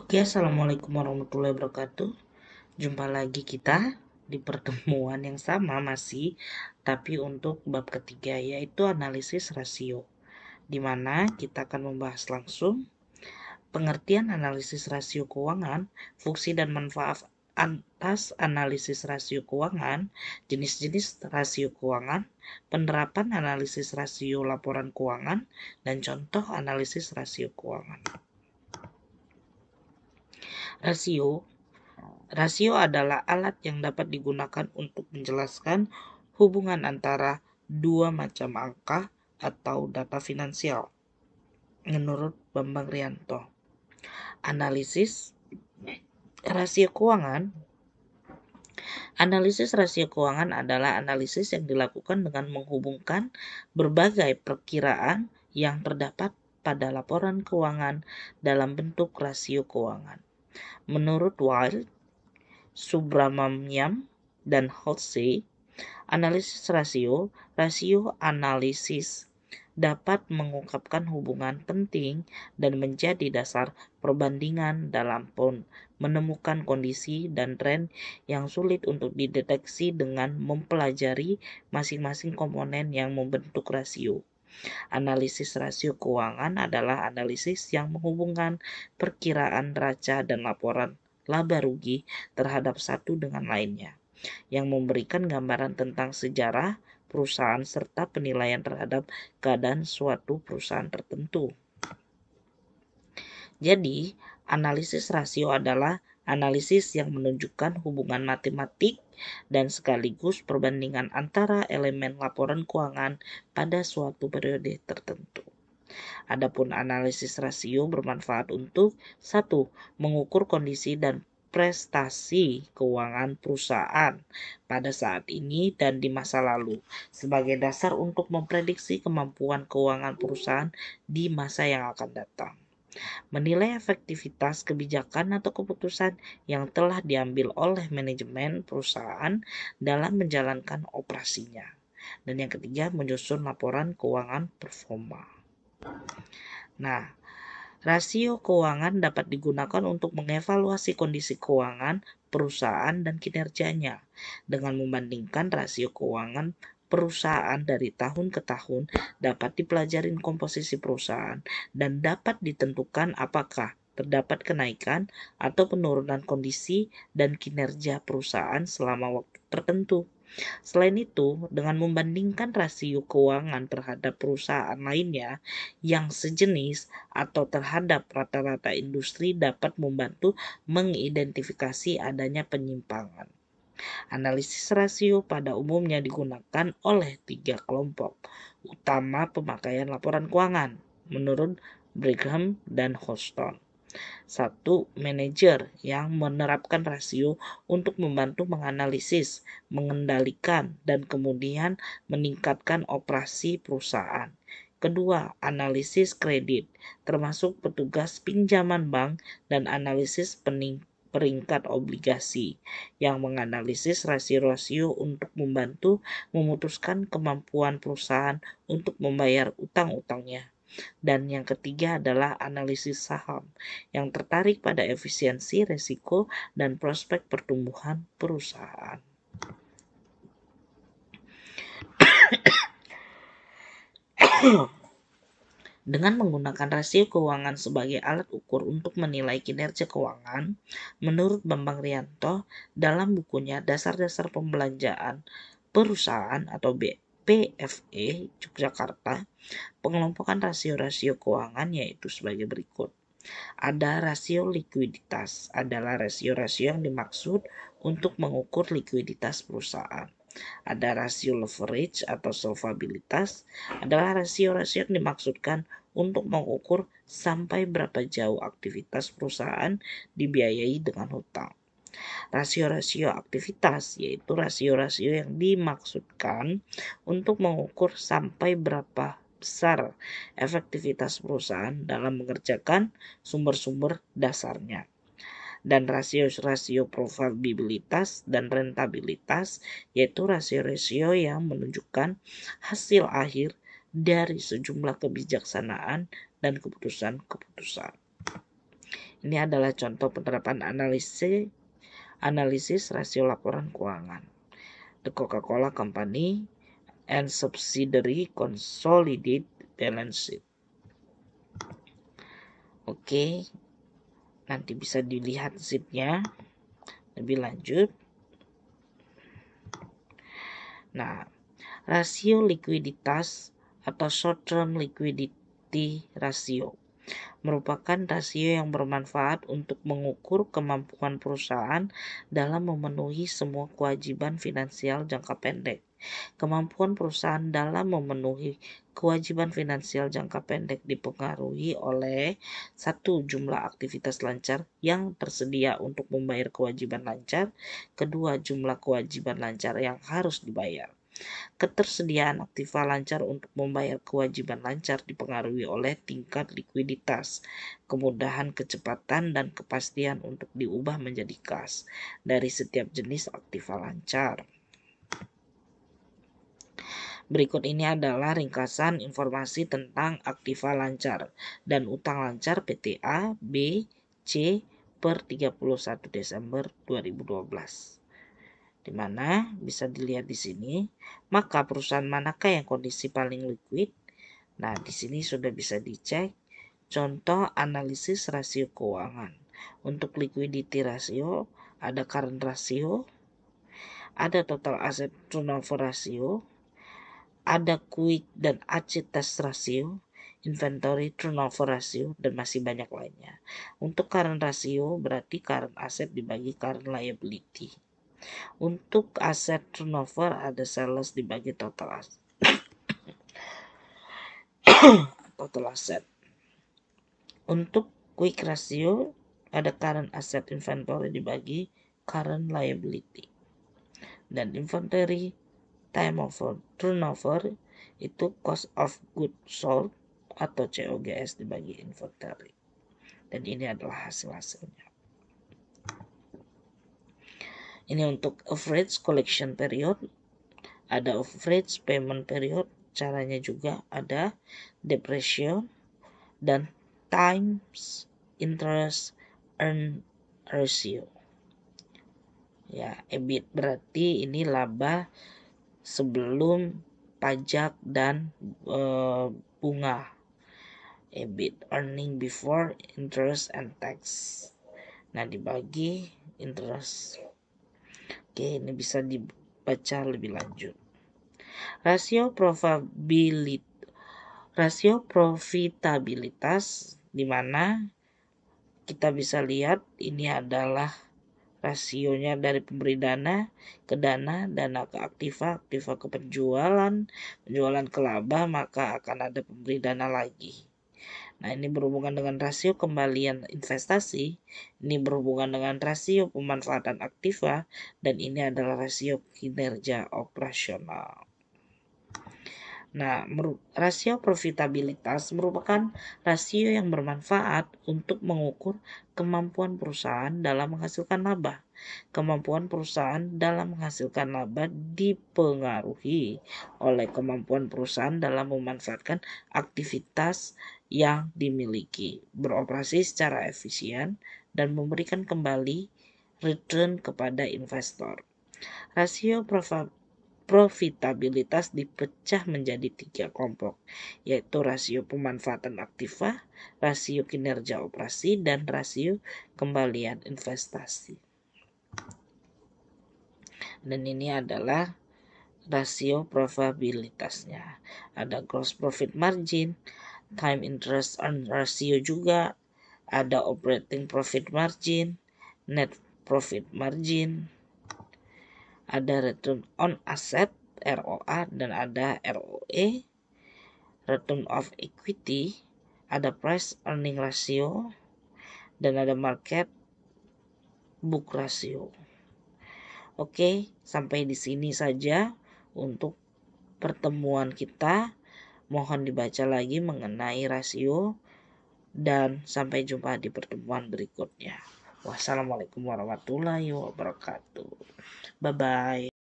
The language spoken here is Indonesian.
Oke, Assalamualaikum warahmatullahi wabarakatuh. Jumpa lagi kita di pertemuan yang sama masih, tapi untuk bab ketiga yaitu analisis rasio, di mana kita akan membahas langsung pengertian analisis rasio keuangan, fungsi dan manfaat atas analisis rasio keuangan, jenis-jenis rasio keuangan, penerapan analisis rasio laporan keuangan, dan contoh analisis rasio keuangan. Rasio adalah alat yang dapat digunakan untuk menjelaskan hubungan antara dua macam angka atau data finansial. Menurut Bambang Rianto, analisis rasio keuangan adalah analisis yang dilakukan dengan menghubungkan berbagai perkiraan yang terdapat pada laporan keuangan dalam bentuk rasio keuangan. Menurut Wild, Subramaniam, dan Holsey, analisis rasio analisis dapat mengungkapkan hubungan penting dan menjadi dasar perbandingan dalam menemukan kondisi dan tren yang sulit untuk dideteksi dengan mempelajari masing-masing komponen yang membentuk rasio. Analisis rasio keuangan adalah analisis yang menghubungkan perkiraan neraca dan laporan laba rugi terhadap satu dengan lainnya, yang memberikan gambaran tentang sejarah perusahaan serta penilaian terhadap keadaan suatu perusahaan tertentu. Jadi, analisis rasio adalah analisis yang menunjukkan hubungan matematik dan sekaligus perbandingan antara elemen laporan keuangan pada suatu periode tertentu. Adapun analisis rasio bermanfaat untuk 1. Mengukur kondisi dan prestasi keuangan perusahaan pada saat ini dan di masa lalu sebagai dasar untuk memprediksi kemampuan keuangan perusahaan di masa yang akan datang. Menilai efektivitas kebijakan atau keputusan yang telah diambil oleh manajemen perusahaan dalam menjalankan operasinya. Dan yang ketiga, menyusun laporan keuangan performa. Nah, rasio keuangan dapat digunakan untuk mengevaluasi kondisi keuangan perusahaan dan kinerjanya dengan membandingkan rasio keuangan perusahaan dari tahun ke tahun. Dapat dipelajari komposisi perusahaan dan dapat ditentukan apakah terdapat kenaikan atau penurunan kondisi dan kinerja perusahaan selama waktu tertentu. Selain itu, dengan membandingkan rasio keuangan terhadap perusahaan lainnya yang sejenis atau terhadap rata-rata industri dapat membantu mengidentifikasi adanya penyimpangan. Analisis rasio pada umumnya digunakan oleh 3 kelompok utama pemakaian laporan keuangan menurut Brigham dan Houston. 1. Manajer yang menerapkan rasio untuk membantu menganalisis, mengendalikan, dan kemudian meningkatkan operasi perusahaan. Kedua, analisis kredit, termasuk petugas pinjaman bank dan analisis peringkat obligasi, yang menganalisis rasio-rasio untuk membantu memutuskan kemampuan perusahaan untuk membayar utang-utangnya. Dan yang ketiga adalah analisis saham, yang tertarik pada efisiensi, risiko, dan prospek pertumbuhan perusahaan. Dengan menggunakan rasio keuangan sebagai alat ukur untuk menilai kinerja keuangan, menurut Bambang Rianto dalam bukunya Dasar-Dasar Pembelanjaan Perusahaan atau PFE Yogyakarta, pengelompokan rasio-rasio keuangan yaitu sebagai berikut. Ada rasio likuiditas, adalah rasio-rasio yang dimaksud untuk mengukur likuiditas perusahaan. Ada rasio leverage atau solvabilitas, adalah rasio-rasio yang dimaksudkan untuk mengukur sampai berapa jauh aktivitas perusahaan dibiayai dengan hutang. Rasio-rasio aktivitas yaitu rasio-rasio yang dimaksudkan untuk mengukur sampai berapa besar efektivitas perusahaan dalam mengerjakan sumber-sumber dasarnya. Dan rasio-rasio probabilitas dan rentabilitas yaitu rasio-rasio yang menunjukkan hasil akhir dari sejumlah kebijaksanaan dan keputusan-keputusan. Ini adalah contoh penerapan analisis rasio laporan keuangan. The Coca-Cola Company and subsidiary consolidate balance sheet. Oke, nanti bisa dilihat sheet-nya lebih lanjut. Nah, rasio likuiditas atau short-term liquidity ratio merupakan rasio yang bermanfaat untuk mengukur kemampuan perusahaan dalam memenuhi semua kewajiban finansial jangka pendek. Kemampuan perusahaan dalam memenuhi kewajiban finansial jangka pendek dipengaruhi oleh 1. Jumlah aktivitas lancar yang tersedia untuk membayar kewajiban lancar. 2. Jumlah kewajiban lancar yang harus dibayar. Ketersediaan aktiva lancar untuk membayar kewajiban lancar dipengaruhi oleh tingkat likuiditas, kemudahan, kecepatan, dan kepastian untuk diubah menjadi kas dari setiap jenis aktiva lancar. Berikut ini adalah ringkasan informasi tentang aktiva lancar dan utang lancar PT A, B, C per 31 Desember 2012. Di mana bisa dilihat di sini, maka perusahaan manakah yang kondisi paling liquid? Nah, di sini sudah bisa dicek contoh analisis rasio keuangan. Untuk liquidity ratio, ada current ratio, ada total asset turnover ratio, ada quick dan AC test ratio, inventory turnover ratio, dan masih banyak lainnya. Untuk current ratio berarti current asset dibagi current liability. Untuk aset turnover ada sales dibagi total aset. Total asset. Untuk quick ratio ada current asset inventory dibagi current liability. Dan inventory turnover itu cost of goods sold atau COGS dibagi inventory. Dan ini adalah hasil-hasilnya. Ini untuk average collection period, ada average payment period, caranya juga ada depreciation dan times interest earn ratio. Ya, EBIT berarti ini laba sebelum pajak dan bunga. EBIT earning before interest and tax. Nah, dibagi interest. Oke, ini bisa dibaca lebih lanjut. Rasio profitabilitas di mana kita bisa lihat ini adalah rasionya dari pemberi dana ke dana ke aktiva ke penjualan ke laba, maka akan ada pemberi dana lagi. Nah, ini berhubungan dengan rasio kembalian investasi, ini berhubungan dengan rasio pemanfaatan aktiva, dan ini adalah rasio kinerja operasional. Nah, rasio profitabilitas merupakan rasio yang bermanfaat untuk mengukur kemampuan perusahaan dalam menghasilkan laba. Kemampuan perusahaan dalam menghasilkan laba dipengaruhi oleh kemampuan perusahaan dalam memanfaatkan aktivitas yang dimiliki, beroperasi secara efisien, dan memberikan kembali return kepada investor. Rasio profitabilitas dipecah menjadi 3 kelompok, yaitu rasio pemanfaatan aktiva, rasio kinerja operasi, dan rasio kembalian investasi. Dan ini adalah rasio profitabilitasnya. Ada gross profit margin, time interest earn ratio juga, ada operating profit margin, net profit margin, ada return on asset ROA, dan ada ROE, return of equity, ada price earning ratio, dan ada market book ratio. Oke, sampai di sini saja untuk pertemuan kita. Mohon dibaca lagi mengenai rasio, dan sampai jumpa di pertemuan berikutnya. Wassalamualaikum warahmatullahi wabarakatuh. Bye-bye.